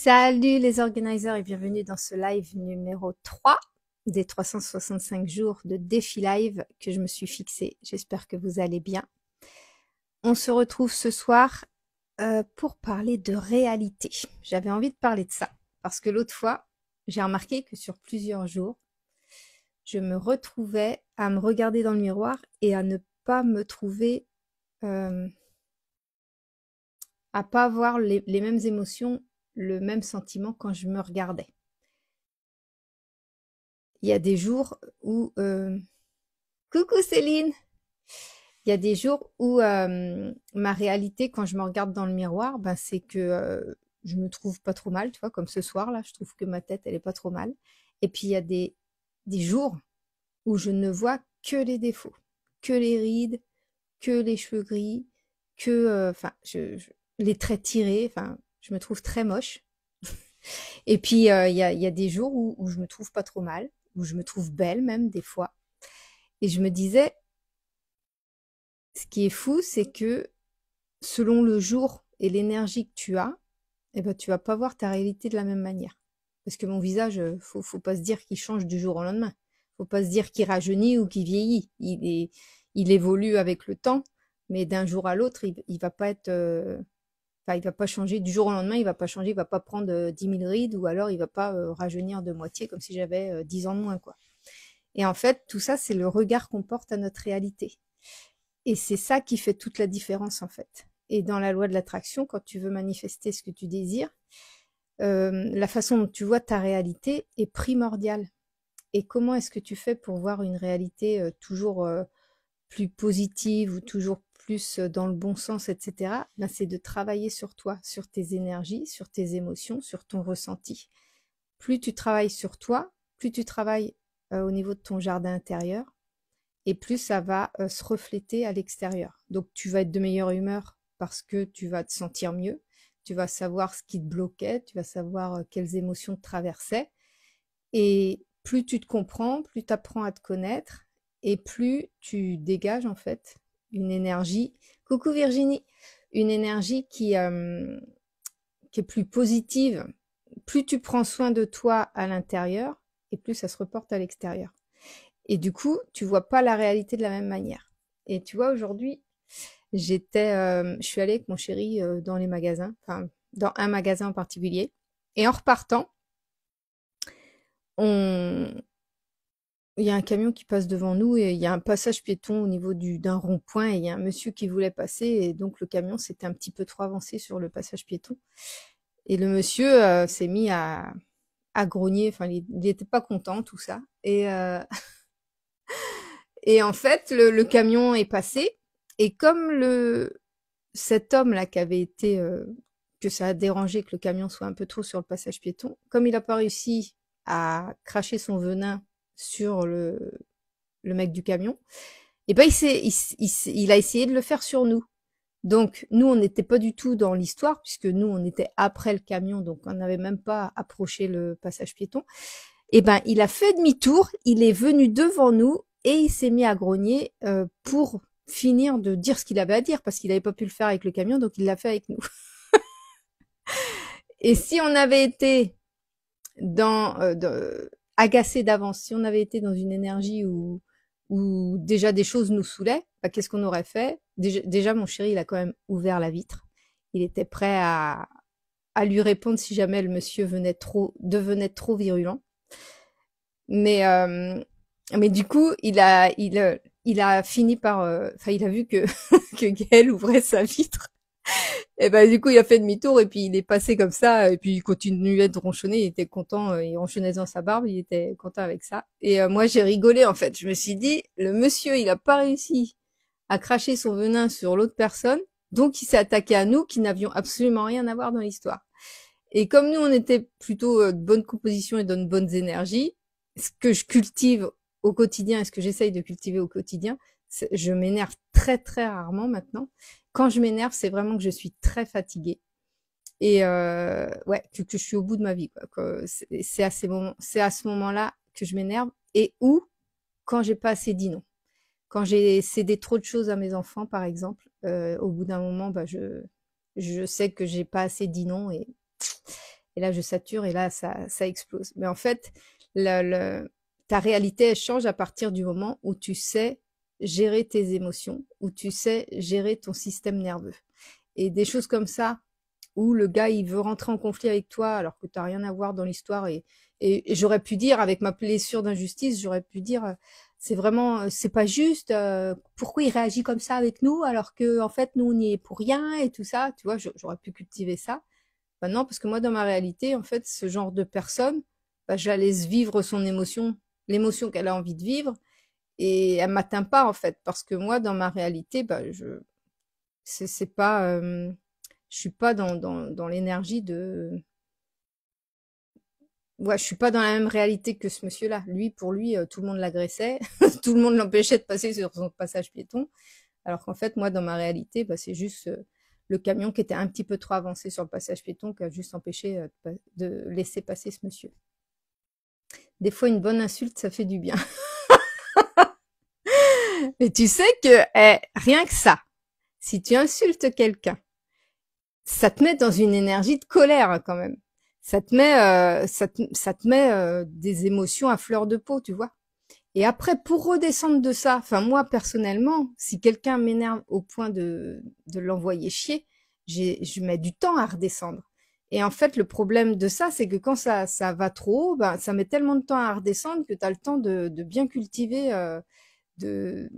Salut les organisers et bienvenue dans ce live numéro 3 des 365 jours de défi live que je me suis fixé. J'espère que vous allez bien. On se retrouve ce soir pour parler de réalité. J'avais envie de parler de ça parce que l'autre fois, j'ai remarqué que sur plusieurs jours, je me retrouvais à me regarder dans le miroir et à ne pas me trouver, à pas avoir les mêmes émotions, le même sentiment quand je me regardais. Il y a des jours où... Coucou Céline! Il y a des jours où ma réalité, quand je me regarde dans le miroir, ben, c'est que je me trouve pas trop mal, tu vois, comme ce soir là, je trouve que ma tête, elle est pas trop mal. Et puis il y a des jours où je ne vois que les défauts, que les rides, que les cheveux gris, que, enfin, les traits tirés, enfin, je me trouve très moche. Et puis il y a des jours où je me trouve pas trop mal, où je me trouve belle même des fois. Et je me disais, ce qui est fou, c'est que selon le jour et l'énergie que tu as, eh ben, tu vas pas voir ta réalité de la même manière. Parce que mon visage, faut pas se dire qu'il change du jour au lendemain. Faut pas se dire qu'il rajeunit ou qu'il vieillit. Il évolue avec le temps, mais d'un jour à l'autre, il va pas être, enfin, il va pas changer du jour au lendemain. Il va pas changer, il va pas prendre 10 000 rides ou alors il va pas rajeunir de moitié comme si j'avais 10 ans de moins, quoi. Et en fait, tout ça, c'est le regard qu'on porte à notre réalité. Et c'est ça qui fait toute la différence, en fait. Et dans la loi de l'attraction, quand tu veux manifester ce que tu désires, la façon dont tu vois ta réalité est primordiale. Et comment est-ce que tu fais pour voir une réalité toujours plus positive ou toujours plus dans le bon sens, etc. Ben, c'est de travailler sur toi, sur tes énergies, sur tes émotions, sur ton ressenti. Plus tu travailles sur toi, plus tu travailles au niveau de ton jardin intérieur, et plus ça va se refléter à l'extérieur. Donc tu vas être de meilleure humeur parce que tu vas te sentir mieux, tu vas savoir ce qui te bloquait, tu vas savoir quelles émotions te traversaient. Et plus tu te comprends, plus tu apprends à te connaître et plus tu dégages en fait une énergie. Coucou Virginie, une énergie qui est plus positive. Plus tu prends soin de toi à l'intérieur et plus ça se reporte à l'extérieur. Et du coup, tu vois pas la réalité de la même manière. Et tu vois, aujourd'hui, je suis allée avec mon chéri dans les magasins, enfin, dans un magasin en particulier. Et en repartant, on, il y a un camion qui passe devant nous et il y a un passage piéton au niveau d'un rond-point et il y a un monsieur qui voulait passer et donc le camion s'était un petit peu trop avancé sur le passage piéton. Et le monsieur s'est mis à grogner, enfin, il était pas content, tout ça. Et en fait, le camion est passé. Et comme cet homme-là qui avait été, que ça a dérangé que le camion soit un peu trop sur le passage piéton, comme il n'a pas réussi à cracher son venin sur le mec du camion, et ben il a essayé de le faire sur nous. Donc nous, on n'était pas du tout dans l'histoire puisque nous, on était après le camion, donc on n'avait même pas approché le passage piéton. Et ben, il a fait demi-tour, il est venu devant nous et il s'est mis à grogner pour finir de dire ce qu'il avait à dire parce qu'il n'avait pas pu le faire avec le camion, donc il l'a fait avec nous. Et si on avait été agacé d'avance, si on avait été dans une énergie où déjà des choses nous saoulaient, bah, qu'est-ce qu'on aurait fait? Déjà, mon chéri, il a quand même ouvert la vitre. Il était prêt à lui répondre si jamais le monsieur devenait trop virulent. Mais du coup, il a fini par, enfin, il a vu que que Gaël ouvrait sa vitre. Et ben du coup, il a fait demi-tour et puis il est passé comme ça et puis il continuait de ronchonner. Il était content, il ronchonnait dans sa barbe, il était content avec ça. Et moi, j'ai rigolé en fait. Je me suis dit, le monsieur, il a pas réussi à cracher son venin sur l'autre personne, donc il s'est attaqué à nous qui n'avions absolument rien à voir dans l'histoire. Et comme nous, on était plutôt de bonne composition et de bonnes énergies, ce que je cultive au quotidien et ce que j'essaye de cultiver au quotidien, je m'énerve très très rarement maintenant. Quand je m'énerve, c'est vraiment que je suis très fatiguée et ouais, que je suis au bout de ma vie, quoi. C'est à ce moment-là que je m'énerve et ou quand j'ai pas assez dit non. Quand j'ai cédé trop de choses à mes enfants, par exemple, au bout d'un moment, bah je sais que j'ai pas assez dit non et là je sature et là ça explose. Mais en fait, ta réalité elle change à partir du moment où tu sais gérer tes émotions, où tu sais gérer ton système nerveux. Et des choses comme ça, où le gars il veut rentrer en conflit avec toi alors que tu n'as rien à voir dans l'histoire et j'aurais pu dire avec ma blessure d'injustice, j'aurais pu dire c'est vraiment c'est pas juste pourquoi il réagit comme ça avec nous alors que en fait nous on y est pour rien et tout ça, tu vois, j'aurais pu cultiver ça. Maintenant parce que moi dans ma réalité en fait ce genre de personne bah, je la laisse vivre son émotion, l'émotion qu'elle a envie de vivre et elle m'atteint pas en fait parce que moi dans ma réalité bah je c'est pas je suis pas dans l'énergie de ouais, je suis pas dans la même réalité que ce monsieur-là. Lui, pour lui, tout le monde l'agressait, tout le monde l'empêchait de passer sur son passage piéton, alors qu'en fait, moi, dans ma réalité, bah, c'est juste le camion qui était un petit peu trop avancé sur le passage piéton qui a juste empêché de laisser passer ce monsieur. Des fois, une bonne insulte, ça fait du bien. Mais tu sais que rien que ça, si tu insultes quelqu'un, ça te met dans une énergie de colère hein, quand même. Ça te met, ça te met des émotions à fleur de peau, tu vois. Et après, pour redescendre de ça, enfin moi personnellement, si quelqu'un m'énerve au point de l'envoyer chier, je mets du temps à redescendre. Et en fait, le problème de ça, c'est que quand ça va trop haut, ben, ça met tellement de temps à redescendre que tu as le temps de bien cultiver de,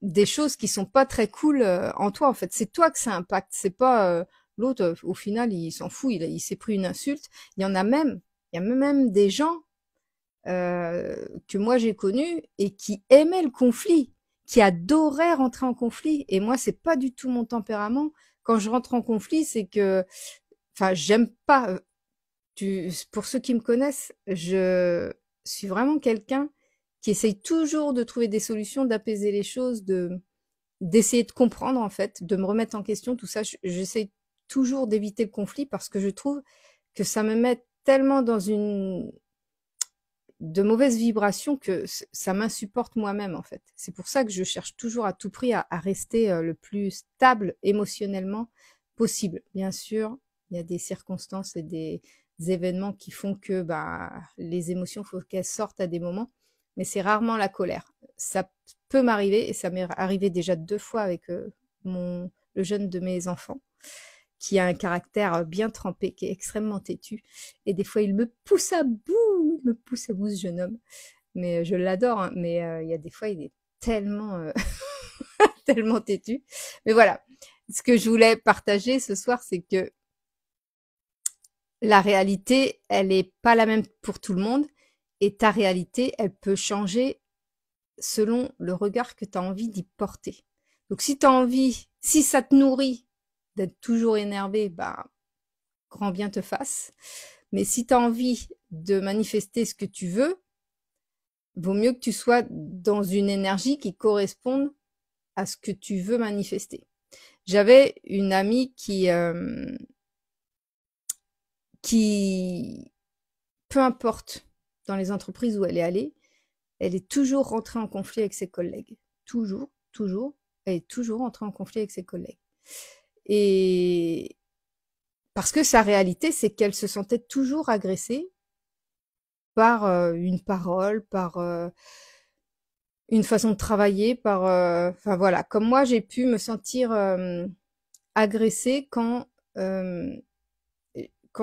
des choses qui sont pas très cool en toi. En fait, c'est toi que ça impacte. C'est pas l'autre. Au final, il s'en fout. Il s'est pris une insulte. Il y en a même. Il y a même des gens que moi j'ai connus et qui aimaient le conflit, qui adoraient rentrer en conflit. Et moi, c'est pas du tout mon tempérament. Quand je rentre en conflit, c'est que, enfin, j'aime pas. Pour ceux qui me connaissent, je suis vraiment quelqu'un qui essaye toujours de trouver des solutions, d'apaiser les choses, d'essayer de comprendre en fait, de me remettre en question, tout ça. J'essaie toujours d'éviter le conflit parce que je trouve que ça me met tellement dans une de mauvaises vibrations que ça m'insupporte moi-même en fait. C'est pour ça que je cherche toujours à tout prix à rester le plus stable émotionnellement possible. Bien sûr, il y a des circonstances et des événements qui font que bah, les émotions, faut qu'elles sortent à des moments, mais c'est rarement la colère. Ça peut m'arriver et ça m'est arrivé déjà 2 fois avec le jeune de mes enfants qui a un caractère bien trempé, qui est extrêmement têtu. Et des fois, il me pousse à bout, il me pousse à bout, ce jeune homme. Mais je l'adore, hein, mais il y a des fois, il est tellement, tellement têtu. Mais voilà, ce que je voulais partager ce soir, c'est que la réalité, elle n'est pas la même pour tout le monde. Et ta réalité, elle peut changer selon le regard que tu as envie d'y porter. Donc si tu as envie, si ça te nourrit d'être toujours énervé, bah, grand bien te fasse. Mais si tu as envie de manifester ce que tu veux, vaut mieux que tu sois dans une énergie qui corresponde à ce que tu veux manifester. J'avais une amie qui, peu importe dans les entreprises où elle est allée, elle est toujours rentrée en conflit avec ses collègues. Toujours, toujours, elle est toujours rentrée en conflit avec ses collègues. Et parce que sa réalité, c'est qu'elle se sentait toujours agressée par une parole, par une façon de travailler, par, enfin voilà, comme moi j'ai pu me sentir agressée quand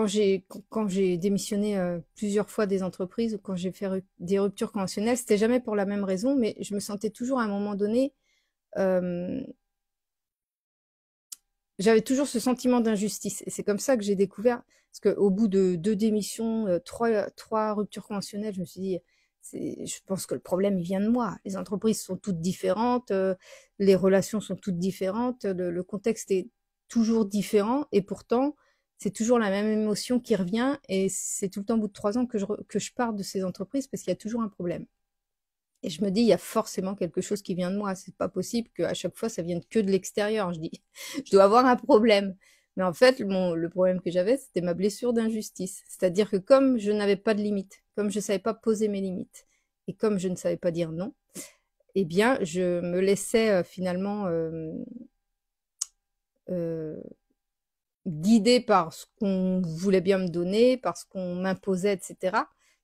j'ai démissionné plusieurs fois des entreprises ou quand j'ai fait des ruptures conventionnelles, c'était jamais pour la même raison, mais je me sentais toujours à un moment donné, euh, j'avais toujours ce sentiment d'injustice. Et c'est comme ça que j'ai découvert, parce qu'au bout de 2 démissions, trois ruptures conventionnelles, je me suis dit, je pense que le problème, il vient de moi. Les entreprises sont toutes différentes, les relations sont toutes différentes, le contexte est toujours différent, et pourtant, c'est toujours la même émotion qui revient, et c'est tout le temps au bout de 3 ans que je pars de ces entreprises, parce qu'il y a toujours un problème. Et je me dis, il y a forcément quelque chose qui vient de moi. C'est pas possible qu'à chaque fois, ça vienne que de l'extérieur. Je dis, je dois avoir un problème. Mais en fait, le problème que j'avais, c'était ma blessure d'injustice. C'est-à-dire que comme je n'avais pas de limites, comme je ne savais pas poser mes limites, et comme je ne savais pas dire non, eh bien, je me laissais finalement guidée par ce qu'on voulait bien me donner, par ce qu'on m'imposait, etc.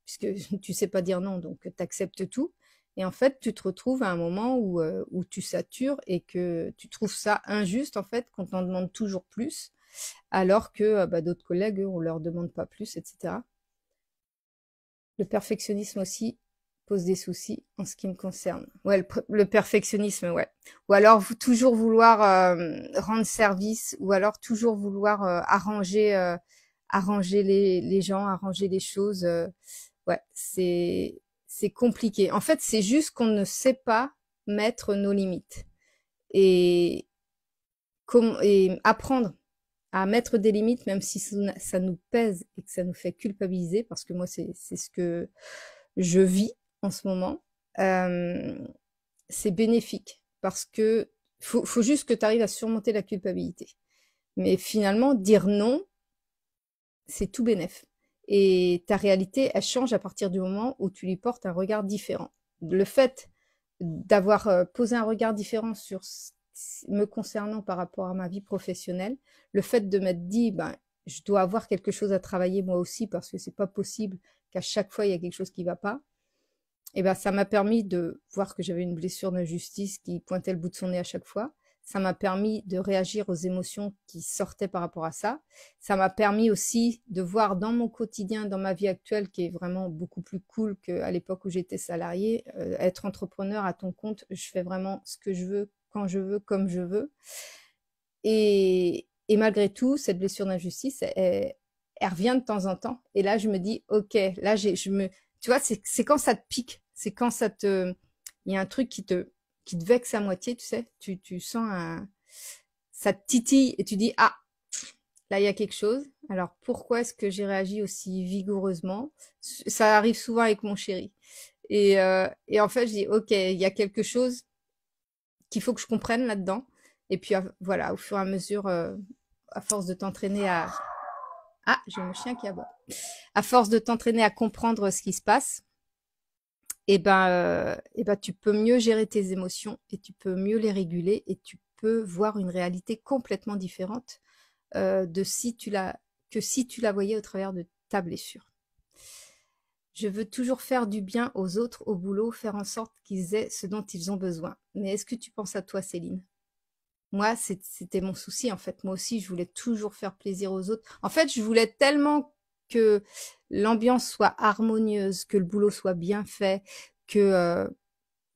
Puisque tu sais pas dire non, donc tu acceptes tout. Et en fait, tu te retrouves à un moment où tu satures et que tu trouves ça injuste, en fait, qu'on t'en demande toujours plus, alors que bah, d'autres collègues, eux, on leur demande pas plus, etc. Le perfectionnisme aussi pose des soucis en ce qui me concerne. Ouais, le perfectionnisme, ouais. Ou alors toujours vouloir rendre service, ou alors toujours vouloir arranger les gens, arranger les choses. Ouais, c'est compliqué. En fait, c'est juste qu'on ne sait pas mettre nos limites et et apprendre à mettre des limites, même si ça nous pèse et que ça nous fait culpabiliser, parce que moi, c'est ce que je vis en ce moment. Euh, c'est bénéfique parce que faut juste que tu arrives à surmonter la culpabilité. Mais finalement, dire non, c'est tout bénef. Et ta réalité, elle change à partir du moment où tu lui portes un regard différent. Le fait d'avoir posé un regard différent sur me concernant par rapport à ma vie professionnelle, le fait de m'être dit, ben, je dois avoir quelque chose à travailler moi aussi parce que c'est pas possible qu'à chaque fois il y a quelque chose qui va pas. Et ben, ça m'a permis de voir que j'avais une blessure d'injustice qui pointait le bout de son nez à chaque fois. Ça m'a permis de réagir aux émotions qui sortaient par rapport à ça. Ça m'a permis aussi de voir dans mon quotidien, dans ma vie actuelle, qui est vraiment beaucoup plus cool qu'à l'époque où j'étais salariée, être entrepreneur à ton compte, je fais vraiment ce que je veux, quand je veux, comme je veux. Et malgré tout, cette blessure d'injustice, elle revient de temps en temps. Et là, je me dis, ok, là, tu vois, c'est quand ça te pique, c'est quand il y a un truc qui te vexe à moitié, tu sais, tu sens ça te titille et tu dis, ah, là, il y a quelque chose. Alors, pourquoi est-ce que j'ai réagi aussi vigoureusement? Ça arrive souvent avec mon chéri. Et en fait, je dis, ok, il y a quelque chose qu'il faut que je comprenne là-dedans. Et puis, voilà, au fur et à mesure, à force de t'entraîner à... Ah, j'ai mon chien qui aboie. À force de t'entraîner à comprendre ce qui se passe, et ben, tu peux mieux gérer tes émotions et tu peux mieux les réguler et tu peux voir une réalité complètement différente de si tu la voyais au travers de ta blessure. Je veux toujours faire du bien aux autres au boulot, faire en sorte qu'ils aient ce dont ils ont besoin. Mais est-ce que tu penses à toi, Céline? Moi, c'était mon souci, en fait. Moi aussi, je voulais toujours faire plaisir aux autres. En fait, je voulais tellement que l'ambiance soit harmonieuse, que le boulot soit bien fait,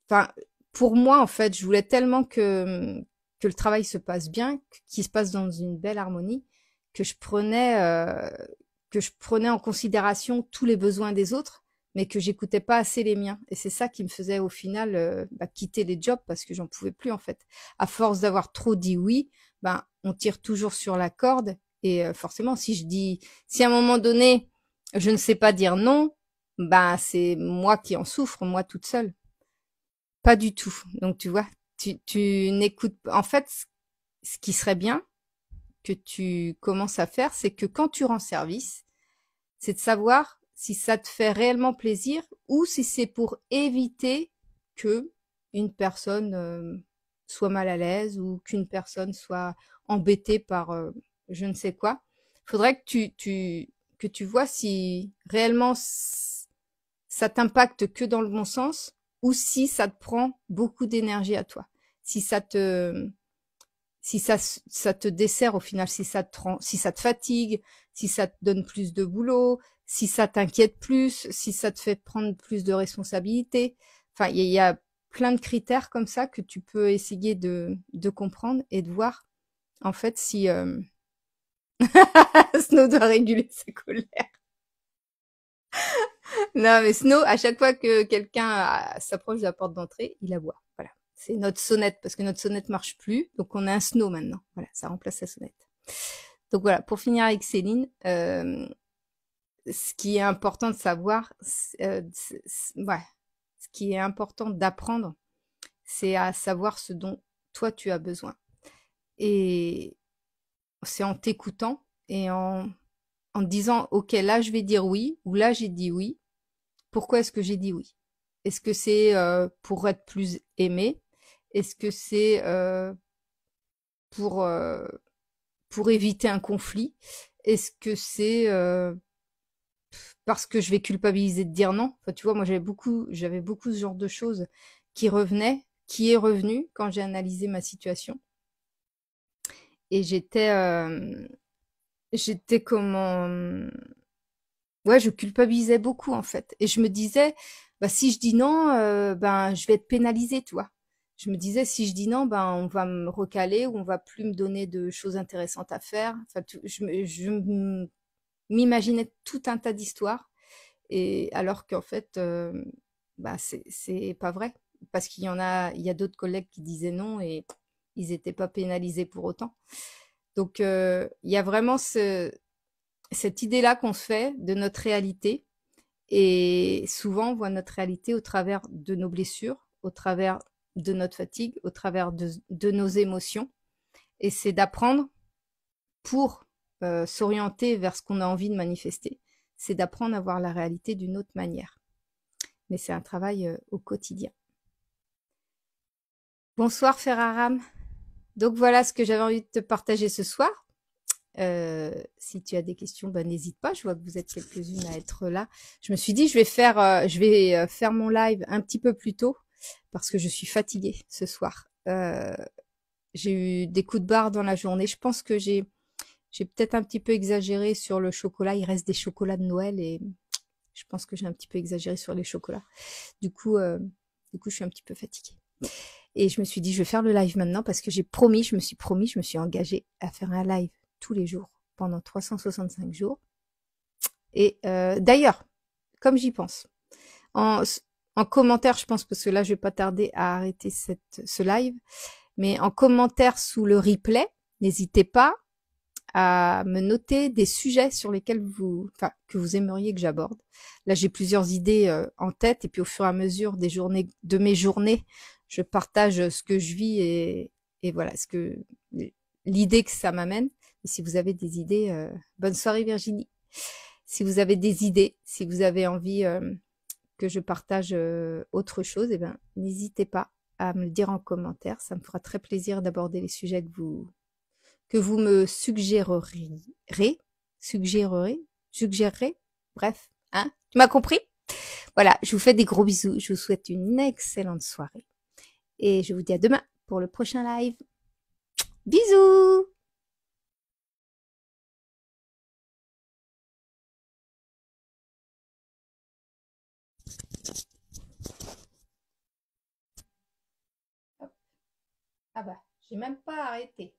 enfin, pour moi, en fait, je voulais tellement que le travail se passe bien, qu'il se passe dans une belle harmonie, que je prenais, euh, que je prenais en considération tous les besoins des autres, mais que j'écoutais pas assez les miens. Et c'est ça qui me faisait au final bah, quitter les jobs parce que j'en pouvais plus en fait. À force d'avoir trop dit oui, ben on tire toujours sur la corde. Et forcément, si à un moment donné je ne sais pas dire non, ben c'est moi qui en souffre, moi toute seule. Pas du tout. Donc tu vois, tu n'écoutes pas. En fait, ce qui serait bien que tu commences à faire, c'est que quand tu rends service, c'est de savoir si ça te fait réellement plaisir ou si c'est pour éviter que une personne soit mal à l'aise ou qu'une personne soit embêtée par je ne sais quoi. Il faudrait que tu vois si réellement ça t'impacte que dans le bon sens ou si ça te prend beaucoup d'énergie à toi. Si ça te si ça te dessert au final, si ça te fatigue, si ça te donne plus de boulot, si ça t'inquiète plus, si ça te fait prendre plus de responsabilités. Enfin, il y a plein de critères comme ça que tu peux essayer de comprendre et de voir en fait si Snow doit réguler ses colères. Non, mais Snow, à chaque fois que quelqu'un s'approche de la porte d'entrée, il aboie. Voilà. C'est notre sonnette, parce que notre sonnette marche plus. Donc, on a un Snow maintenant. Voilà, ça remplace la sonnette. Donc, voilà, pour finir avec Céline, ce qui est important de savoir, ouais, ce qui est important d'apprendre, c'est à savoir ce dont toi, tu as besoin. Et c'est en t'écoutant et en te disant, OK, là, je vais dire oui, ou là, j'ai dit oui. Pourquoi est-ce que j'ai dit oui? Est-ce que c'est pour être plus aimé? Est-ce que c'est pour, pour éviter un conflit? Est-ce que c'est parce que je vais culpabiliser de dire non? Enfin, tu vois, moi j'avais beaucoup ce genre de choses qui revenaient, qui est revenu quand j'ai analysé ma situation. Et j'étais comment, ouais, je culpabilisais beaucoup en fait. Et je me disais, bah si je dis non, ben je vais être pénalisée, tu vois. Je me disais, si je dis non, ben on va me recaler ou on va plus me donner de choses intéressantes à faire. Enfin, m'imaginais tout un tas d'histoires. Et alors qu'en fait, bah c'est pas vrai. Parce il y a d'autres collègues qui disaient non et ils n'étaient pas pénalisés pour autant. Donc, il y a vraiment cette idée-là qu'on se fait de notre réalité. Et souvent, on voit notre réalité au travers de nos blessures, au travers de notre fatigue, au travers de nos émotions. Et c'est d'apprendre pour s'orienter vers ce qu'on a envie de manifester. C'est d'apprendre à voir la réalité d'une autre manière. Mais c'est un travail au quotidien. Bonsoir Ferraram. Donc voilà ce que j'avais envie de te partager ce soir. Si tu as des questions, ben, n'hésite pas. Je vois que vous êtes quelques-unes à être là. Je me suis dit, je vais faire mon live un petit peu plus tôt parce que je suis fatiguée ce soir. J'ai eu des coups de barre dans la journée. Je pense que j'ai peut-être un petit peu exagéré sur le chocolat. Il reste des chocolats de Noël et je pense que j'ai un petit peu exagéré sur les chocolats. Du coup, je suis un petit peu fatiguée. Et je me suis dit, je vais faire le live maintenant parce que je me suis engagée à faire un live tous les jours pendant 365 jours. Et d'ailleurs, comme j'y pense, en, en commentaire, je pense, parce que là, je vais pas tarder à arrêter ce live, mais en commentaire sous le replay, n'hésitez pas à me noter des sujets sur lesquels que vous aimeriez que j'aborde. Là, j'ai plusieurs idées en tête et puis au fur et à mesure de mes journées, je partage ce que je vis et voilà l'idée que ça m'amène. Et si vous avez des idées, bonne soirée Virginie. Si vous avez des idées, si vous avez envie que je partage autre chose, eh ben n'hésitez pas à me le dire en commentaire. Ça me fera très plaisir d'aborder les sujets que vous me suggérerez, bref, hein, tu m'as compris? Voilà, je vous fais des gros bisous, je vous souhaite une excellente soirée et je vous dis à demain pour le prochain live. Bisous! Ah bah, j'ai même pas arrêté.